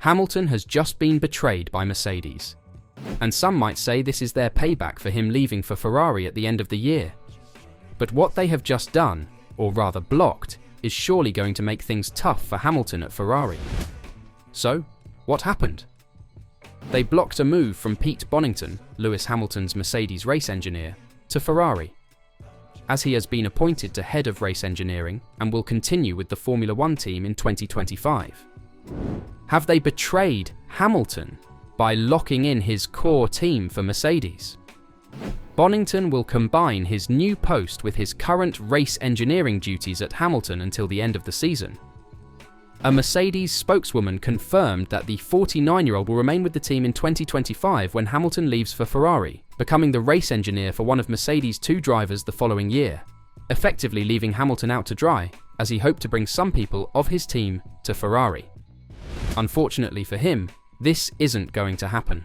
Hamilton has just been betrayed by Mercedes. And some might say this is their payback for him leaving for Ferrari at the end of the year. But what they have just done, or rather blocked, is surely going to make things tough for Hamilton at Ferrari. So, what happened? They blocked a move from Pete Bonnington, Lewis Hamilton's Mercedes race engineer, to Ferrari, as he has been appointed to head of race engineering and will continue with the Formula One team in 2025. Have they betrayed Hamilton by locking in his core team for Mercedes? Bonnington will combine his new post with his current race engineering duties at Hamilton until the end of the season. A Mercedes spokeswoman confirmed that the 49-year-old will remain with the team in 2025 when Hamilton leaves for Ferrari, becoming the race engineer for one of Mercedes' two drivers the following year, effectively leaving Hamilton out to dry, as he hoped to bring some people of his team to Ferrari. Unfortunately for him, this isn't going to happen.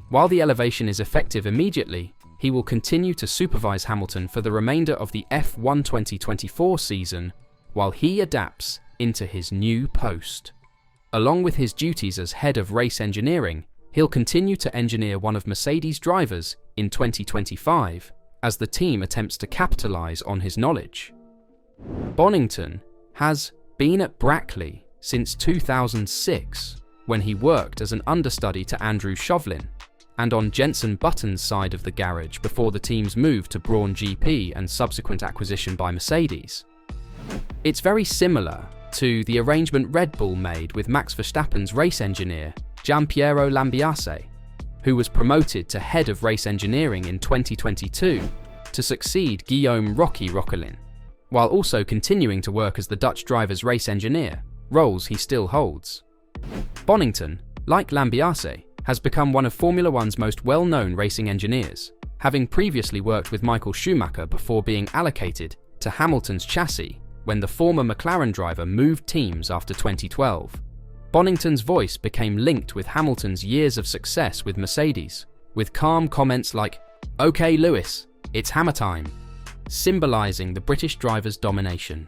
While the elevation is effective immediately, he will continue to supervise Hamilton for the remainder of the F1 2024 season while he adapts into his new post. Along with his duties as head of race engineering, he'll continue to engineer one of Mercedes' drivers in 2025 as the team attempts to capitalize on his knowledge. Bonnington has been at Brackley since 2006, when he worked as an understudy to Andrew Shovlin, and on Jenson Button's side of the garage before the team's move to Brawn GP and subsequent acquisition by Mercedes. It's very similar to the arrangement Red Bull made with Max Verstappen's race engineer, Giampiero Lambiase, who was promoted to head of race engineering in 2022 to succeed Guillaume Rocky Roccolin, while also continuing to work as the Dutch driver's race engineer, roles he still holds. Bonnington, like Lambiase, has become one of Formula One's most well-known racing engineers, having previously worked with Michael Schumacher before being allocated to Hamilton's chassis when the former McLaren driver moved teams after 2012. Bonnington's voice became linked with Hamilton's years of success with Mercedes, with calm comments like, "Okay Lewis, it's hammer time," symbolizing the British driver's domination.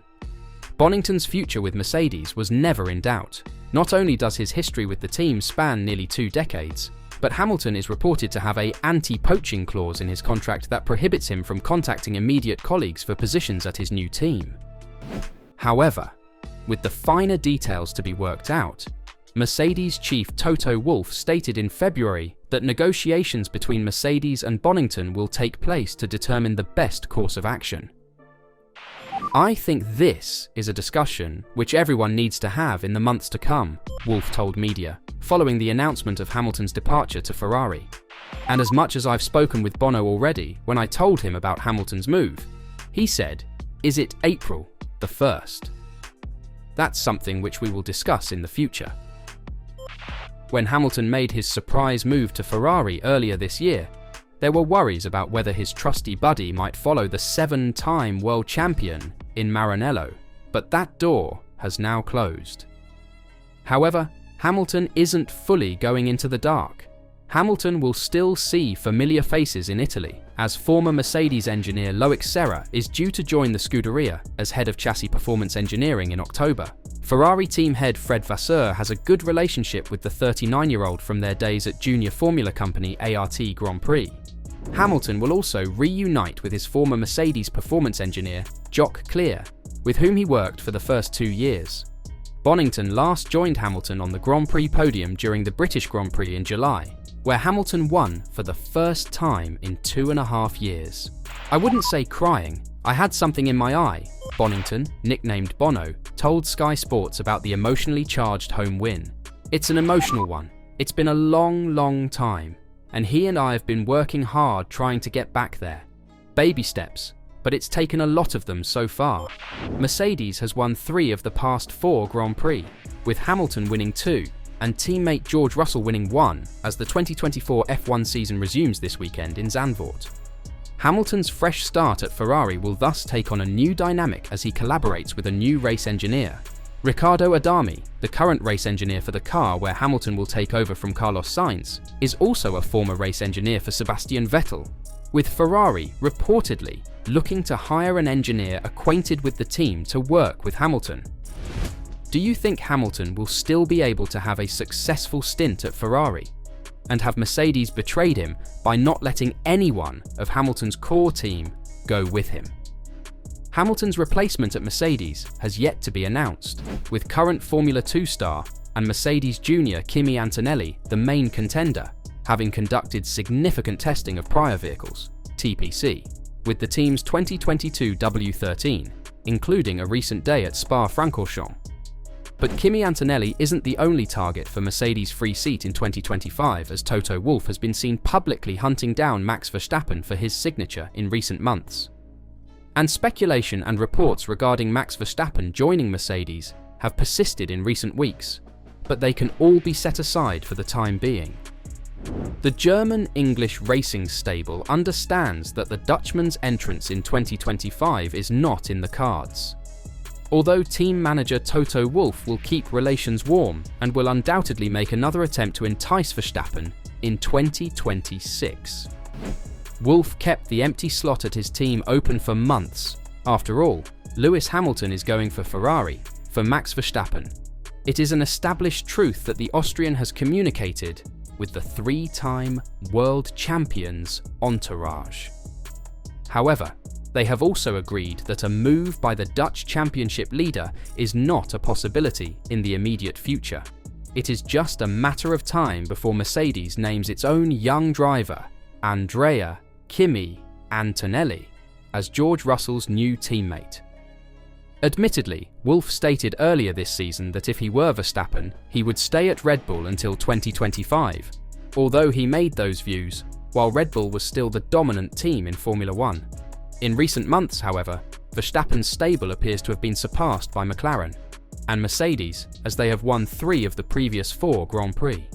Bonnington's future with Mercedes was never in doubt. Not only does his history with the team span nearly 2 decades, but Hamilton is reported to have an anti-poaching clause in his contract that prohibits him from contacting immediate colleagues for positions at his new team. However, with the finer details to be worked out, Mercedes chief Toto Wolff stated in February that negotiations between Mercedes and Bonnington will take place to determine the best course of action. "I think this is a discussion which everyone needs to have in the months to come," Wolff told media, following the announcement of Hamilton's departure to Ferrari. "And as much as I've spoken with Bono already, when I told him about Hamilton's move, he said, 'Is it April the 1st?' That's something which we will discuss in the future." When Hamilton made his surprise move to Ferrari earlier this year, there were worries about whether his trusty buddy might follow the 7-time world champion in Maranello, but that door has now closed. However, Hamilton isn't fully going into the dark. Hamilton will still see familiar faces in Italy, as former Mercedes engineer Loic Serra is due to join the Scuderia as head of chassis performance engineering in October. Ferrari team head Fred Vasseur has a good relationship with the 39-year-old from their days at junior formula company ART Grand Prix. Hamilton will also reunite with his former Mercedes performance engineer, Jock Clear, with whom he worked for the first 2 years. Bonnington last joined Hamilton on the Grand Prix podium during the British Grand Prix in July, where Hamilton won for the first time in 2.5 years. "I wouldn't say crying, I had something in my eye," Bonnington, nicknamed Bono, told Sky Sports about the emotionally charged home win. "It's an emotional one. It's been a long time, and he and I have been working hard trying to get back there. Baby steps, but it's taken a lot of them so far." Mercedes has won 3 of the past 4 Grand Prix, with Hamilton winning 2 and teammate George Russell winning 1 as the 2024 F1 season resumes this weekend in Zandvoort. Hamilton's fresh start at Ferrari will thus take on a new dynamic as he collaborates with a new race engineer. Riccardo Adami, the current race engineer for the car where Hamilton will take over from Carlos Sainz, is also a former race engineer for Sebastian Vettel, with Ferrari reportedly looking to hire an engineer acquainted with the team to work with Hamilton. Do Do you think Hamilton will still be able to have a successful stint at Ferrari? And have Mercedes betrayed him by not letting anyone of Hamilton's core team go with him? Hamilton's replacement at Mercedes has yet to be announced, with current Formula 2 star and Mercedes junior Kimi Antonelli the main contender, having conducted significant testing of prior vehicles, TPC, with the team's 2022 W13, including a recent day at Spa-Francorchamps. But Kimi Antonelli isn't the only target for Mercedes' free seat in 2025, as Toto Wolff has been seen publicly hunting down Max Verstappen for his signature in recent months. And speculation and reports regarding Max Verstappen joining Mercedes have persisted in recent weeks, but they can all be set aside for the time being. The German-English racing stable understands that the Dutchman's entrance in 2025 is not in the cards. Although team manager Toto Wolff will keep relations warm and will undoubtedly make another attempt to entice Verstappen in 2026. Wolff kept the empty slot at his team open for months. After all, Lewis Hamilton is going for Ferrari, for Max Verstappen. It is an established truth that the Austrian has communicated with the three-time world champion's entourage. However, they have also agreed that a move by the Dutch championship leader is not a possibility in the immediate future. It is just a matter of time before Mercedes names its own young driver, Andrea Kimi Antonelli, as George Russell's new teammate. Admittedly, Wolff stated earlier this season that if he were Verstappen, he would stay at Red Bull until 2025, although he made those views while Red Bull was still the dominant team in Formula 1. In recent months, however, Verstappen's stable appears to have been surpassed by McLaren and Mercedes, as they have won 3 of the previous 4 Grand Prix.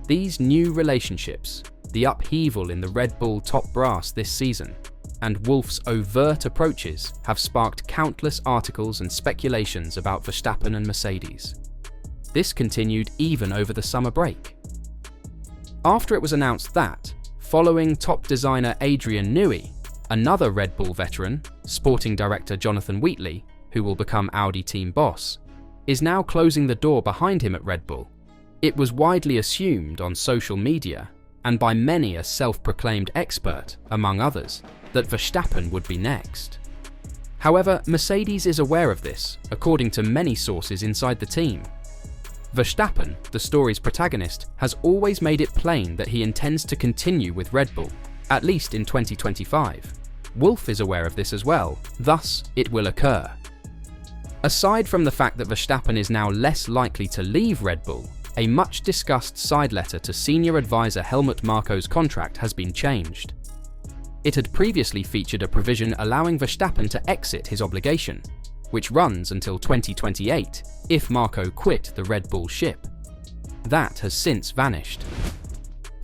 These new relationships, the upheaval in the Red Bull top brass this season, and Wolff's overt approaches have sparked countless articles and speculations about Verstappen and Mercedes. This continued even over the summer break. After it was announced that, following top designer Adrian Newey, another Red Bull veteran, sporting director Jonathan Wheatley, who will become Audi team boss, is now closing the door behind him at Red Bull, it was widely assumed on social media, and by many a self-proclaimed expert, among others, that Verstappen would be next. However, Mercedes is aware of this, according to many sources inside the team. Verstappen, the story's protagonist, has always made it plain that he intends to continue with Red Bull, at least in 2025. Wolff is aware of this as well, thus it will occur. Aside from the fact that Verstappen is now less likely to leave Red Bull, a much-discussed side letter to senior advisor Helmut Marko's contract has been changed. It had previously featured a provision allowing Verstappen to exit his obligation, which runs until 2028 if Marko quit the Red Bull ship. That has since vanished.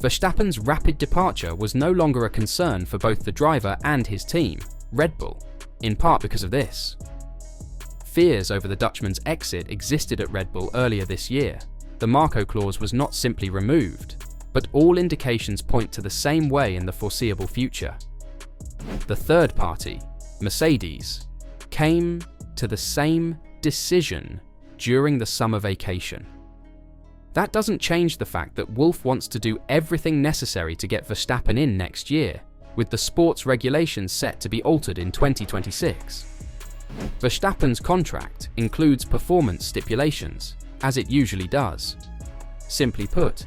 Verstappen's rapid departure was no longer a concern for both the driver and his team, Red Bull, in part because of this. Fears over the Dutchman's exit existed at Red Bull earlier this year. The Marko clause was not simply removed, but all indications point to the same way in the foreseeable future. The third party, Mercedes, came to the same decision during the summer vacation. That doesn't change the fact that Wolff wants to do everything necessary to get Verstappen in next year, with the sports regulations set to be altered in 2026. Verstappen's contract includes performance stipulations, as it usually does. Simply put,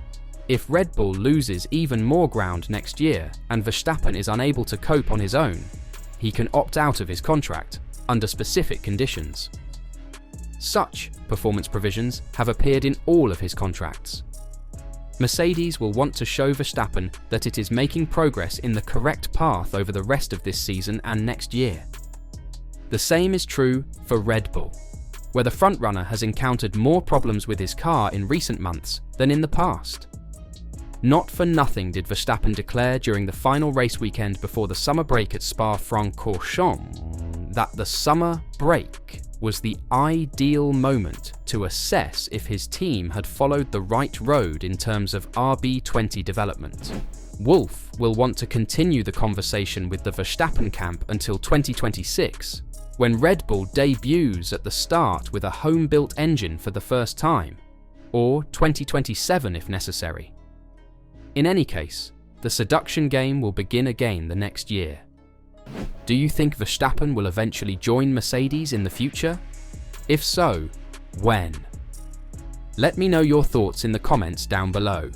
if Red Bull loses even more ground next year and Verstappen is unable to cope on his own, he can opt out of his contract under specific conditions. Such performance provisions have appeared in all of his contracts. Mercedes will want to show Verstappen that it is making progress in the correct path over the rest of this season and next year. The same is true for Red Bull, where the frontrunner has encountered more problems with his car in recent months than in the past. Not for nothing did Verstappen declare during the final race weekend before the summer break at Spa-Francorchamps that the summer break was the ideal moment to assess if his team had followed the right road in terms of RB20 development. Wolff will want to continue the conversation with the Verstappen camp until 2026, when Red Bull debuts at the start with a home-built engine for the first time, or 2027 if necessary. In any case, the seduction game will begin again the next year. Do you think Verstappen will eventually join Mercedes in the future? If so, when? Let me know your thoughts in the comments down below.